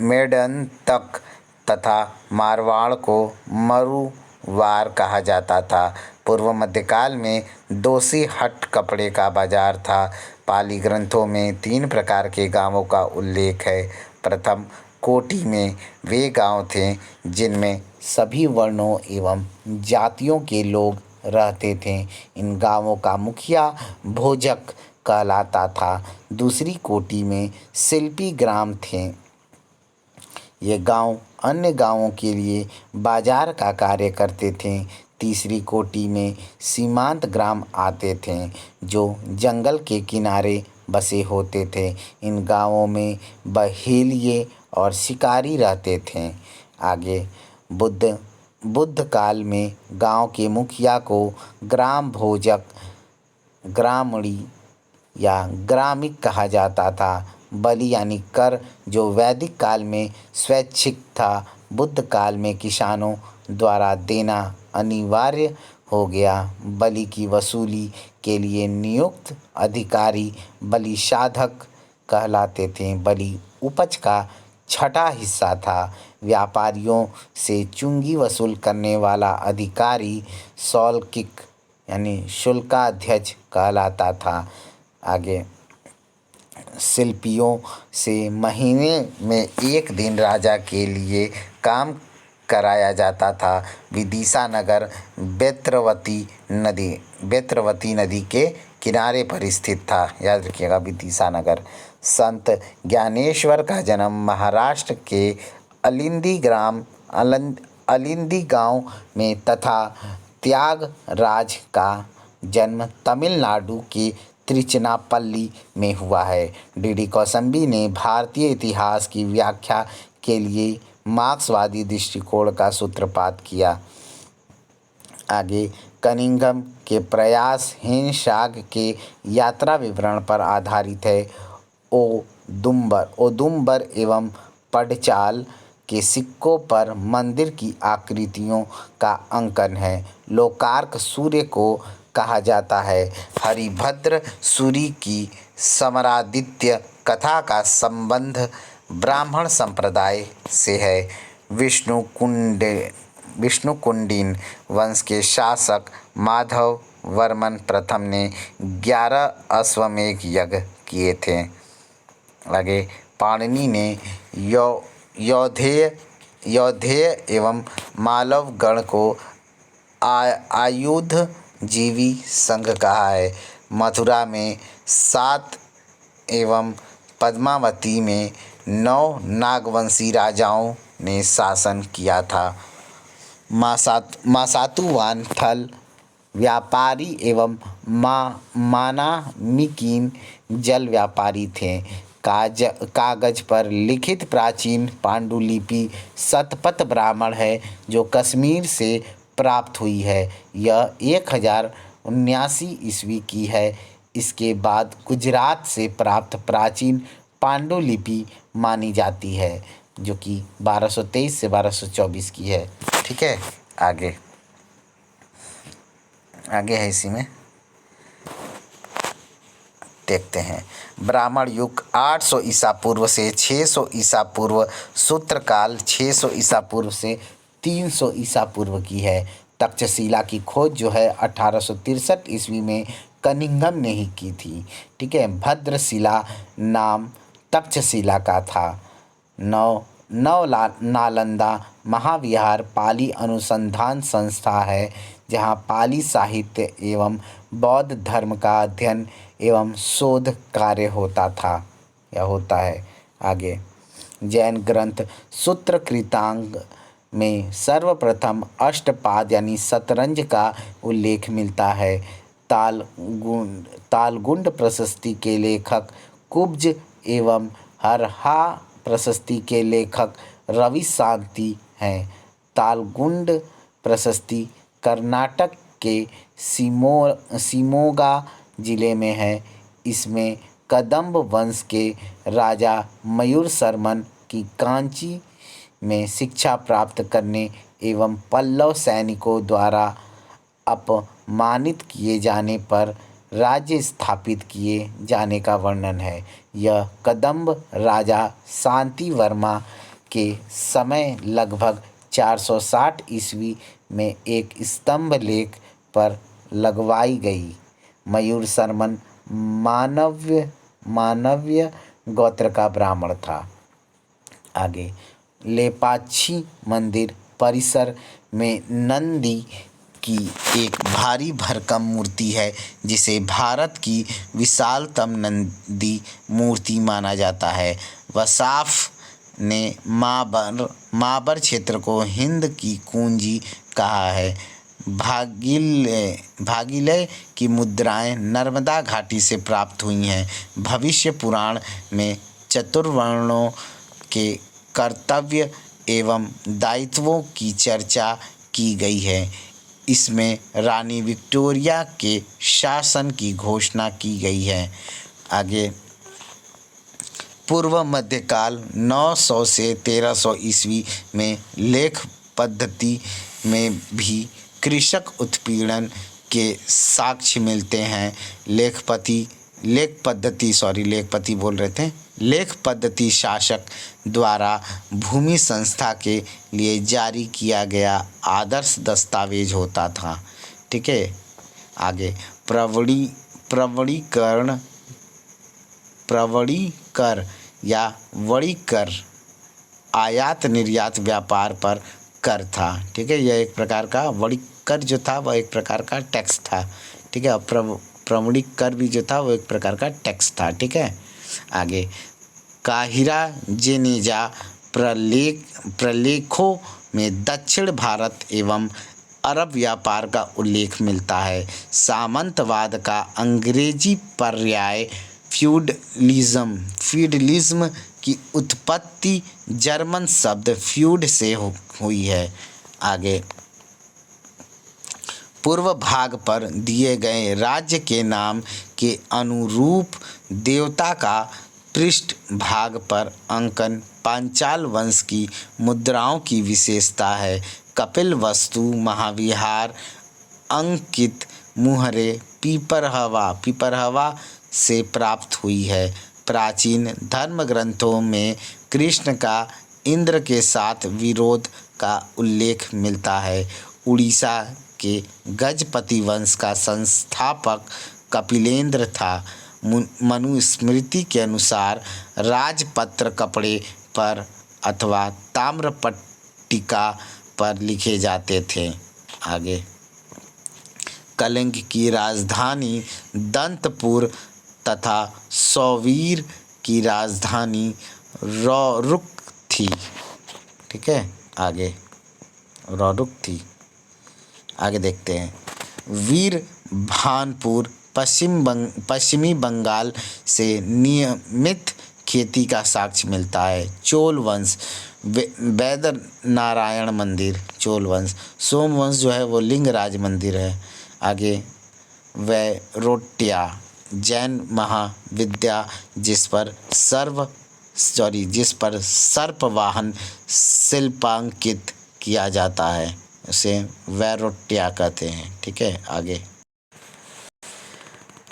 मेडंतक तथा मारवाड़ को मरुवार कहा जाता था। पूर्व मध्यकाल में दोषी हट कपड़े का बाजार था। पाली ग्रंथों में 3 प्रकार के गांवों का उल्लेख है। प्रथम कोटि में वे गांव थे जिनमें सभी वर्णों एवं जातियों के लोग रहते थे। इन गांवों का मुखिया भोजक कहलाता था। दूसरी कोटि में शिल्पी ग्राम थे। ये गांव अन्य गांवों के लिए बाजार का कार्य करते थे। तीसरी कोटि में सीमांत ग्राम आते थे जो जंगल के किनारे बसे होते थे। इन गांवों में बहेलिए और शिकारी रहते थे। आगे बुद्ध काल में गांव के मुखिया को ग्राम भोजक, ग्रामणी या ग्रामिक कहा जाता था। बलि यानी कर जो वैदिक काल में स्वैच्छिक था, बुद्ध काल में किसानों द्वारा देना अनिवार्य हो गया। बलि की वसूली के लिए नियुक्त अधिकारी बलि साधक कहलाते थे। बलि उपज का छठा हिस्सा था। व्यापारियों से चुंगी वसूल करने वाला अधिकारी सौल्किक यानी शुल्काध्यक्ष कहलाता था। आगे शिल्पियों से महीने में एक दिन राजा के लिए काम कराया जाता था। विदिशा नगर बेत्रवती नदी के किनारे पर स्थित था। याद रखिएगा, विदिशा नगर। संत ज्ञानेश्वर का जन्म महाराष्ट्र के अलिंदी गांव में तथा त्यागराज का जन्म तमिलनाडु के तिरुचिरापल्ली में हुआ है। डी.डी. कौशाम्बी ने भारतीय इतिहास की व्याख्या के लिए मार्क्सवादी दृष्टिकोण का सूत्रपात किया। आगे कनिंघम के प्रयास हेनसांग के यात्रा विवरण पर आधारित है। ओदुम्बर एवं पडचाल के सिक्कों पर मंदिर की आकृतियों का अंकन है। लोकार्क सूर्य को कहा जाता है। हरिभद्र सूरी की समरादित्य कथा का संबंध ब्राह्मण संप्रदाय से है। विष्णुकुंडिन वंश के शासक माधव वर्मन प्रथम ने 11 अश्वमेध यज्ञ किए थे। आगे पाणिनि ने यौधेय एवं मालव गण को आयुधजीवी संघ कहा है। मथुरा में 7 एवं पद्मावती में 9 नागवंशी राजाओं ने शासन किया था। मासातुवान थल व्यापारी एवं मानामिकीन जल व्यापारी थे। कागज पर लिखित प्राचीन पांडुलिपि शतपथ ब्राह्मण है जो कश्मीर से प्राप्त हुई है। यह 1079 ईस्वी की है। इसके बाद गुजरात से प्राप्त प्राचीन पांडुलिपि मानी जाती है जो कि 1223 से 1224 की है। ठीक है, आगे है इसी में देखते हैं। ब्राह्मण युग 800 ईसा पूर्व से 600 ईसा पूर्व, सूत्रकाल 600 ईसा पूर्व से 300 ईसा पूर्व की है। तक्षशिला की खोज जो है 1863 ईस्वी में कनिंघम ने ही की थी। ठीक है, भद्रशिला नाम तक्षशिला का था। नालंदा महाविहार पाली अनुसंधान संस्था है जहाँ पाली साहित्य एवं बौद्ध धर्म का अध्ययन एवं शोध कार्य होता था या होता है। आगे जैन ग्रंथ सूत्रकृतांग में सर्वप्रथम अष्टपाद यानी शतरंज का उल्लेख मिलता है। तालगुंड प्रशस्ति के लेखक कुब्ज एवं हरहा प्रशस्ति के लेखक रवि शांति हैं। तालगुंड प्रशस्ति कर्नाटक के शिमोगा जिले में है। इसमें कदंब वंश के राजा मयूर शर्मन की कांची में शिक्षा प्राप्त करने एवं पल्लव सैनिकों द्वारा अपमानित किए जाने पर राज्य स्थापित किए जाने का वर्णन है। यह कदंब राजा शांति वर्मा के समय लगभग 460 ईस्वी में एक स्तंभ लेख पर लगवाई गई। मयूर शर्मन मानव्य गोत्र का ब्राह्मण था। आगे लेपाक्षी मंदिर परिसर में नंदी की एक भारी भरकम मूर्ति है जिसे भारत की विशालतम नंदी मूर्ति माना जाता है। वसाफ ने माबर क्षेत्र को हिंद की कुंजी कहा है। भागीलय की मुद्राएं नर्मदा घाटी से प्राप्त हुई हैं। भविष्य पुराण में चतुर्वर्णों के कर्तव्य एवं दायित्वों की चर्चा की गई है। इसमें रानी विक्टोरिया के शासन की घोषणा की गई है। आगे पूर्व मध्यकाल 900 से 1300 ईस्वी में लेख पद्धति में भी कृषक उत्पीड़न के साक्ष्य मिलते हैं। लेख पद्धति शासक द्वारा भूमि संस्था के लिए जारी किया गया आदर्श दस्तावेज होता था। ठीक है। आगे प्रवणी कर या वड़ी कर आयात निर्यात व्यापार पर कर था। ठीक है। यह एक प्रकार का वड़ी कर जो था वह एक प्रकार का टैक्स था। ठीक है। प्रवणी कर भी जो था वो एक प्रकार का टैक्स था। ठीक है। आगे काहिरा जेनेजा प्रलेखों में दक्षिण भारत एवं अरब व्यापार का उल्लेख मिलता है। सामंतवाद का अंग्रेजी पर्याय फ्यूडलिज्म की उत्पत्ति जर्मन शब्द फ्यूड से हुई है। आगे पूर्व भाग पर दिए गए राज्य के नाम के अनुरूप देवता का पृष्ठ भाग पर अंकन पांचाल वंश की मुद्राओं की विशेषता है। कपिल वस्तु महाविहार अंकित मुहरे पीपरहवा से प्राप्त हुई है। प्राचीन धर्म ग्रंथों में कृष्ण का इंद्र के साथ विरोध का उल्लेख मिलता है। उड़ीसा के गजपति वंश का संस्थापक कपिलेंद्र था। मनुस्मृति के अनुसार राजपत्र कपड़े पर अथवा ताम्रपट्टिका पर लिखे जाते थे। आगे कलिंग की राजधानी दंतपुर तथा सौवीर की राजधानी रौरुक थी। ठीक है। आगे रौरुक थी। आगे देखते हैं वीर भानपुर पश्चिमी बंगाल से नियमित खेती का साक्ष्य मिलता है। चोल वंश वैद्य नारायण मंदिर चोल वंश। सोमवंश जो है वो लिंगराज मंदिर है। आगे वैरोट्या जैन महाविद्या जिस पर सर्पवाहन शिल्पांकित किया जाता है उसे वैरोट्या कहते हैं। ठीक है।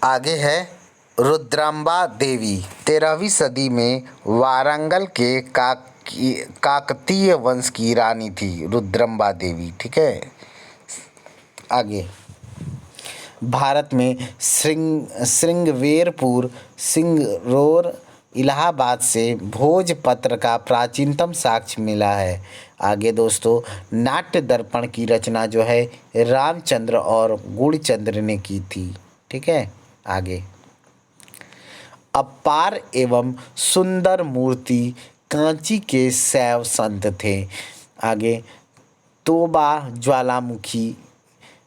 आगे है रुद्रांबा देवी 13वीं सदी में वारंगल के काकतीय वंश की रानी थी रुद्रम्बा देवी। ठीक है। आगे भारत में श्रृंगवेरपुर सिंगरौर इलाहाबाद से भोजपत्र का प्राचीनतम साक्ष्य मिला है। आगे दोस्तों नाट्य दर्पण की रचना जो है रामचंद्र और गुणचंद्र ने की थी। ठीक है। आगे अपार एवं सुंदर मूर्ति कांची के शैव संत थे। आगे तोबा ज्वालामुखी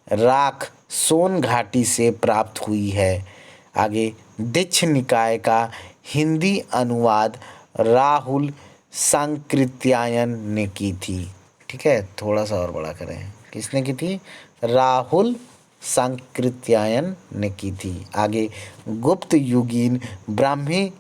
राख सोन घाटी से प्राप्त हुई है। आगे दीक्ष निकाय का हिंदी अनुवाद राहुल सांकृत्यायन ने की थी। ठीक है। थोड़ा सा और बड़ा करें, किसने की थी? राहुल सांकृत्यायन ने की थी। आगे गुप्त युगीन ब्राह्मी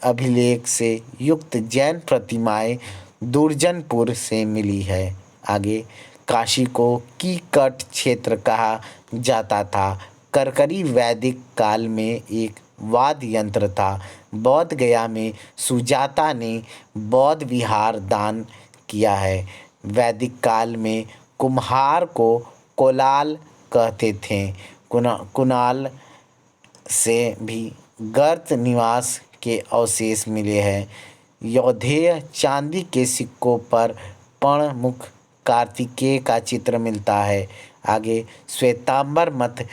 अभिलेख से युक्त जैन प्रतिमाएं दुर्जनपुर से मिली है। आगे काशी को कीकट क्षेत्र कहा जाता था। करकरी वैदिक काल में एक वाद्य यंत्र था। बौद्ध गया में सुजाता ने बौद्ध विहार दान किया है। वैदिक काल में कुम्हार को कोलाल कहते थे। कुणाल से भी गर्त निवास के अवशेष मिले हैं। यौधेय चांदी के सिक्कों पर पणमुख कार्तिकेय का चित्र मिलता है। आगे श्वेतांबर मत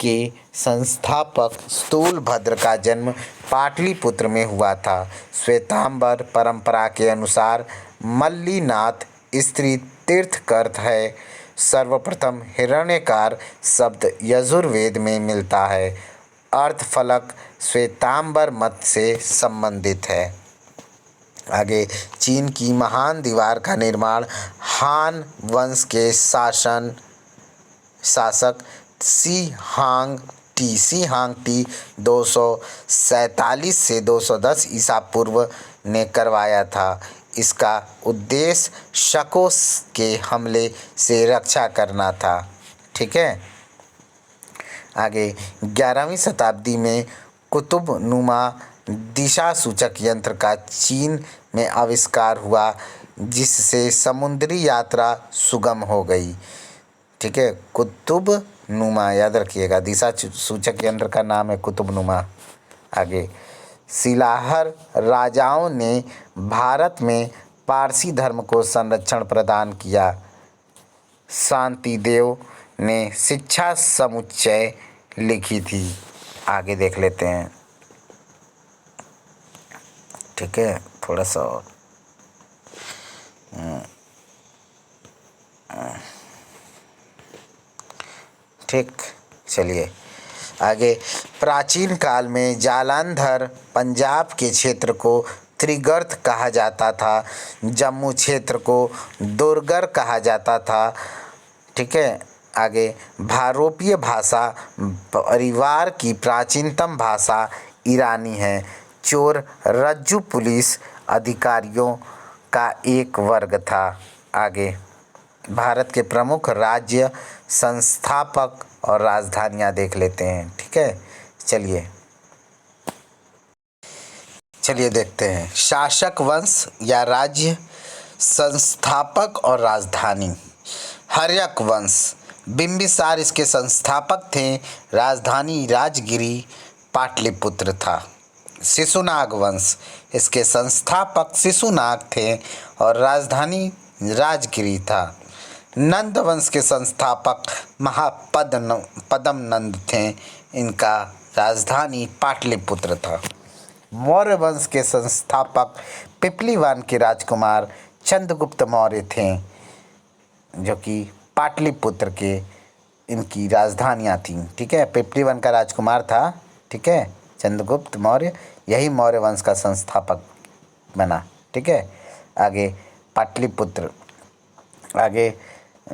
के संस्थापक स्थूलभद्र का जन्म पाटलिपुत्र में हुआ था। श्वेतांबर परंपरा के अनुसार मल्लीनाथ स्त्री तीर्थ का अर्थ है। सर्वप्रथम हिरण्यकार शब्द यजुर्वेद में मिलता है। अर्थफलक श्वेतांबर मत से संबंधित है। आगे, चीन की महान दीवार का निर्माण हान वंश के शासक सी हांग टी 247 से 210 ईसा पूर्व ने करवाया था। इसका उद्देश्य शकों के हमले से रक्षा करना था। ठीक है। आगे, 11वीं शताब्दी में कुतुब नुमा दिशा सूचक यंत्र का चीन में आविष्कार हुआ, जिससे समुद्री यात्रा सुगम हो गई। ठीक है, कुतुब नुमा याद रखिएगा, दिशा सूचक यंत्र का नाम है कुतुब नुमा। आगे, शिलाहर राजाओं ने भारत में पारसी धर्म को संरक्षण प्रदान किया। शांतिदेव ने शिक्षा समुच्चय लिखी थी। आगे देख लेते हैं। ठीक है, थोड़ा सा और ठीक, चलिए आगे। प्राचीन काल में जालंधर पंजाब के क्षेत्र को त्रिगर्त कहा जाता था। जम्मू क्षेत्र को दुर्गर कहा जाता था। ठीक है। आगे, भारोपीय भाषा परिवार की प्राचीनतम भाषा ईरानी है। चोर रज्जु पुलिस अधिकारियों का एक वर्ग था। आगे, भारत के प्रमुख राज्य, संस्थापक और राजधानियां देख लेते हैं। ठीक है, चलिए देखते हैं। शासक वंश या राज्य, संस्थापक और राजधानी। हर्यक वंश, बिंबिसार इसके संस्थापक थे। राजधानी राजगिरी पाटलिपुत्र था। शिशुनाग वंश, इसके संस्थापक शिशुनाग थे और राजधानी राजगिरी था। नंद वंश के संस्थापक महापद्म नंद थे। इनका राजधानी पाटलिपुत्र था। मौर्य वंश के संस्थापक पिपलीवान के राजकुमार चंद्रगुप्त मौर्य थे, जो कि पाटलिपुत्र के इनकी राजधानियाँ थीं। ठीक है, पिपलीवान का राजकुमार था। ठीक है, चंद्रगुप्त मौर्य, यही मौर्य वंश का संस्थापक बना। ठीक है। आगे, पाटलिपुत्र, आगे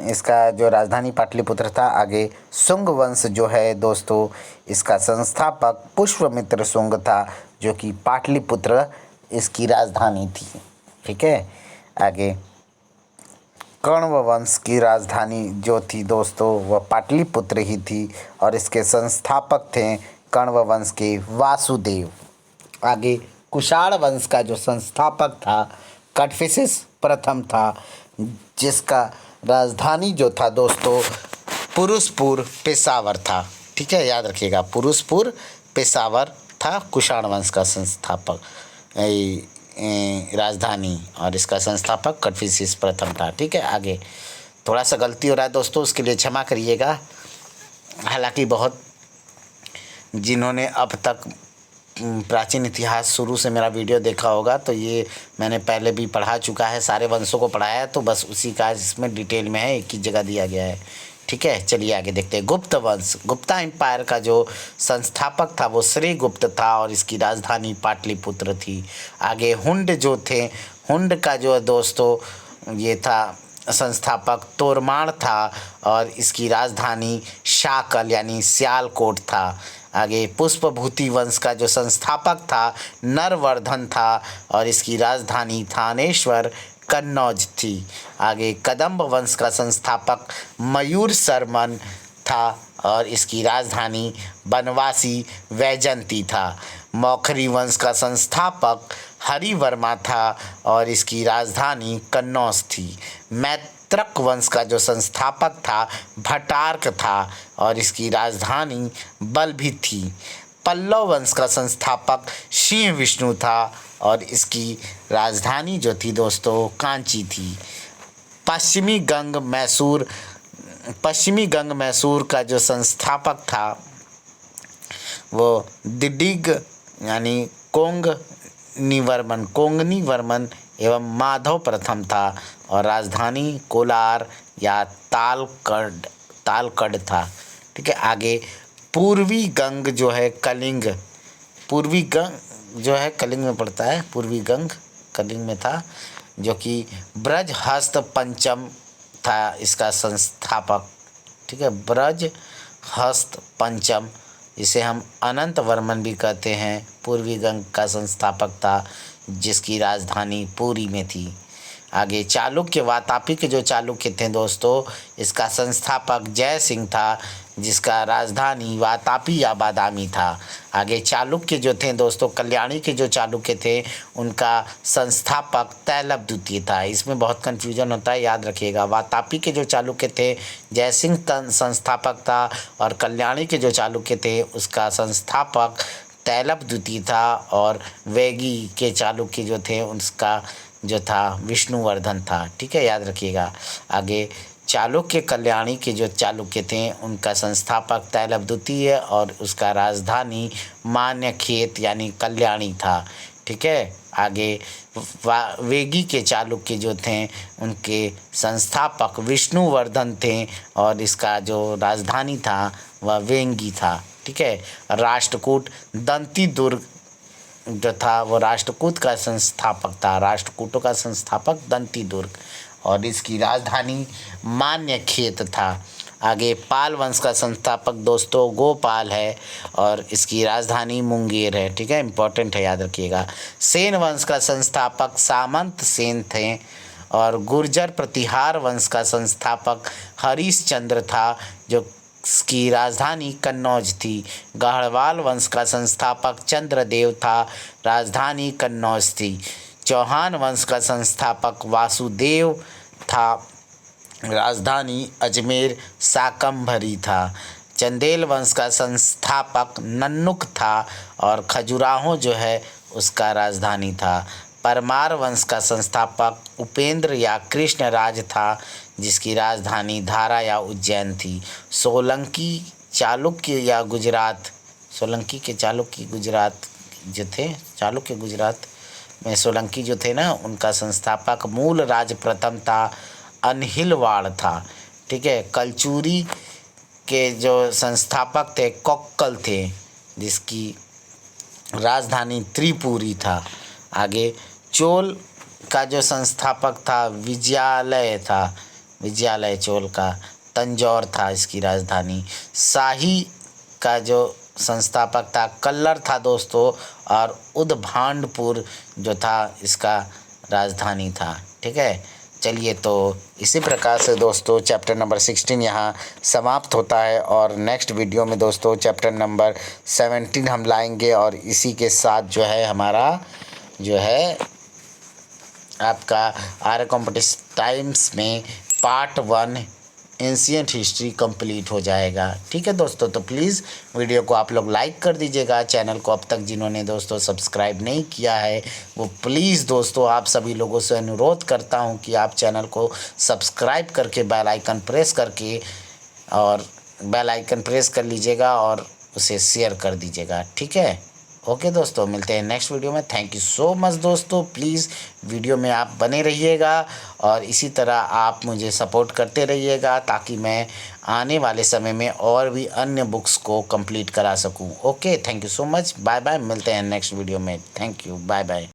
इसका जो राजधानी पाटलिपुत्र था। आगे, शुंग वंश जो है दोस्तों, इसका संस्थापक पुष्यमित्र शुंग था, जो कि पाटलिपुत्र इसकी राजधानी थी। ठीक है। आगे, कण्व वंश की राजधानी जो थी दोस्तों, वह पाटलिपुत्र ही थी और इसके संस्थापक थे कण्व वंश के वासुदेव। आगे, कुषाण वंश का जो संस्थापक था कटफिसिस प्रथम था, जिसका राजधानी जो था दोस्तों पुरुषपुर पेशावर था। ठीक है, याद रखिएगा, पुरुषपुर पेशावर था कुषाण वंश का संस्थापक राजधानी, और इसका संस्थापक कटफिसिस प्रथम था। ठीक है। आगे, थोड़ा सा गलती हो रहा है दोस्तों, उसके लिए क्षमा करिएगा। हालांकि बहुत जिन्होंने अब तक प्राचीन इतिहास शुरू से मेरा वीडियो देखा होगा, तो ये मैंने पहले भी पढ़ा चुका है, सारे वंशों को पढ़ाया है, तो बस उसी का इसमें डिटेल में है, एक ही जगह दिया गया है। ठीक है, चलिए आगे देखते हैं। गुप्त वंश, गुप्ता एम्पायर का जो संस्थापक था वो श्रीगुप्त था और इसकी राजधानी पाटलिपुत्र थी। आगे, हुंड जो थे, हुंड का जो दोस्तों ये था संस्थापक तोरमाण था और इसकी राजधानी शाकल यानी सियालकोट था। आगे, पुष्पभूति वंश का जो संस्थापक था नरवर्धन था और इसकी राजधानी थानेश्वर कन्नौज थी। आगे, कदम्ब वंश का संस्थापक मयूर शर्मन था और इसकी राजधानी बनवासी वैजंती था। मौखरी वंश का संस्थापक हरिवर्मा था और इसकी राजधानी कन्नौज थी। मैत्रक वंश का जो संस्थापक था भटार्क था और इसकी राजधानी बलभी थी। पल्लव वंश का संस्थापक सिंह विष्णु था और इसकी राजधानी जो थी दोस्तों कांची थी। पश्चिमी गंग मैसूर का जो संस्थापक था वो दिडिग यानी कोंगनी वर्मन एवं माधव प्रथम था। और राजधानी कोलार या तालकड था। ठीक है, आगे पूर्वी गंग जो है कलिंग, पूर्वी गंग जो है कलिंग में पड़ता है, पूर्वी गंग कलिंग में था, जो कि ब्रजहस्त पंचम था इसका संस्थापक। ठीक है, ब्रजहस्त पंचम, इसे हम अनंत वर्मन भी कहते हैं, पूर्वी गंग का संस्थापक था जिसकी राजधानी पुरी में थी। आगे चालुक्य वातापी के जो चालुक्य थे दोस्तों, इसका संस्थापक जय सिंह था जिसका राजधानी वातापी या बादामी था। आगे चालुक्य जो थे दोस्तों, कल्याणी के जो चालुक्य थे उनका संस्थापक तैलभ द्वितीय था। इसमें बहुत कन्फ्यूजन होता है, याद रखिएगा। वातापी के जो चालुक्य थे जय सिंह संस्थापक था और कल्याणी के जो चालुक्य थे उसका संस्थापक तैलभ द्वितीय था, और वेगी के चालुक्य जो थे उसका जो था विष्णुवर्धन था। ठीक है, याद रखिएगा। आगे चालुक्य कल्याणी के जो चालुक्य थे उनका संस्थापक तैलभ द्वितीय और उसका राजधानी मान्यखेत यानी कल्याणी था। ठीक है, आगे वेगी के चालुक्य जो थे उनके संस्थापक विष्णुवर्धन थे और इसका जो राजधानी था वह वेंगी था। ठीक है, राष्ट्रकूट दंती दुर्ग जो था वो राष्ट्रकूट का संस्थापक था, राष्ट्रकूटों का संस्थापक दंती दुर्ग, और इसकी राजधानी मान्यखेत था। आगे पाल वंश का संस्थापक दोस्तों गोपाल है और इसकी राजधानी मुंगेर है। ठीक है, इंपॉर्टेंट है, याद रखिएगा। सेन वंश का संस्थापक सामंत सेन थे और गुर्जर प्रतिहार वंश का संस्थापक हरिश्चंद्र था जो की राजधानी कन्नौज थी। गढ़वाल वंश का संस्थापक चंद्रदेव था, राजधानी कन्नौज थी। चौहान वंश का संस्थापक वासुदेव था, राजधानी अजमेर शाकंभरी था। चंदेल वंश का संस्थापक नन्नुक था और खजुराहो जो है उसका राजधानी था। परमार वंश का संस्थापक उपेंद्र या कृष्णराज था जिसकी राजधानी धारा या उज्जैन थी। सोलंकी चालुक्य या गुजरात, सोलंकी के चालुक्य गुजरात जो थे, चालुक्य गुजरात में सोलंकी जो थे ना उनका संस्थापक मूल राज प्रथम था, अनहिलवाड़ था। ठीक है, कलचुरी के जो संस्थापक थे कोक्कल थे जिसकी राजधानी त्रिपुरी था। आगे चोल का जो संस्थापक था विजयालय था, विजयालय चोल का तंजौर था इसकी राजधानी। शाही का जो संस्थापक था कल्लर था दोस्तों, और उदभांडपुर जो था इसका राजधानी था। ठीक है, चलिए तो इसी प्रकार से दोस्तों चैप्टर नंबर 16 यहाँ समाप्त होता है और नेक्स्ट वीडियो में दोस्तों चैप्टर नंबर 17 हम लाएंगे और इसी के साथ जो है हमारा जो है आपका आर्य कॉम्पिटिशन टाइम्स में पार्ट 1 एंशिएंट हिस्ट्री कंप्लीट हो जाएगा। ठीक है दोस्तों, तो प्लीज़ वीडियो को आप लोग लाइक कर दीजिएगा। चैनल को अब तक जिन्होंने दोस्तों सब्सक्राइब नहीं किया है वो प्लीज़ दोस्तों आप सभी लोगों से अनुरोध करता हूं कि आप चैनल को सब्सक्राइब करके बेल आइकन प्रेस करके और बेल आइकन प्रेस कर लीजिएगा और उसे शेयर कर दीजिएगा। ठीक है, ओके दोस्तों, मिलते हैं नेक्स्ट वीडियो में। थैंक यू सो मच दोस्तों, प्लीज़ वीडियो में आप बने रहिएगा और इसी तरह आप मुझे सपोर्ट करते रहिएगा ताकि मैं आने वाले समय में और भी अन्य बुक्स को कंप्लीट करा सकूं। Okay, thank you so much, bye bye, मिलते हैं नेक्स्ट वीडियो में। Thank you, bye bye.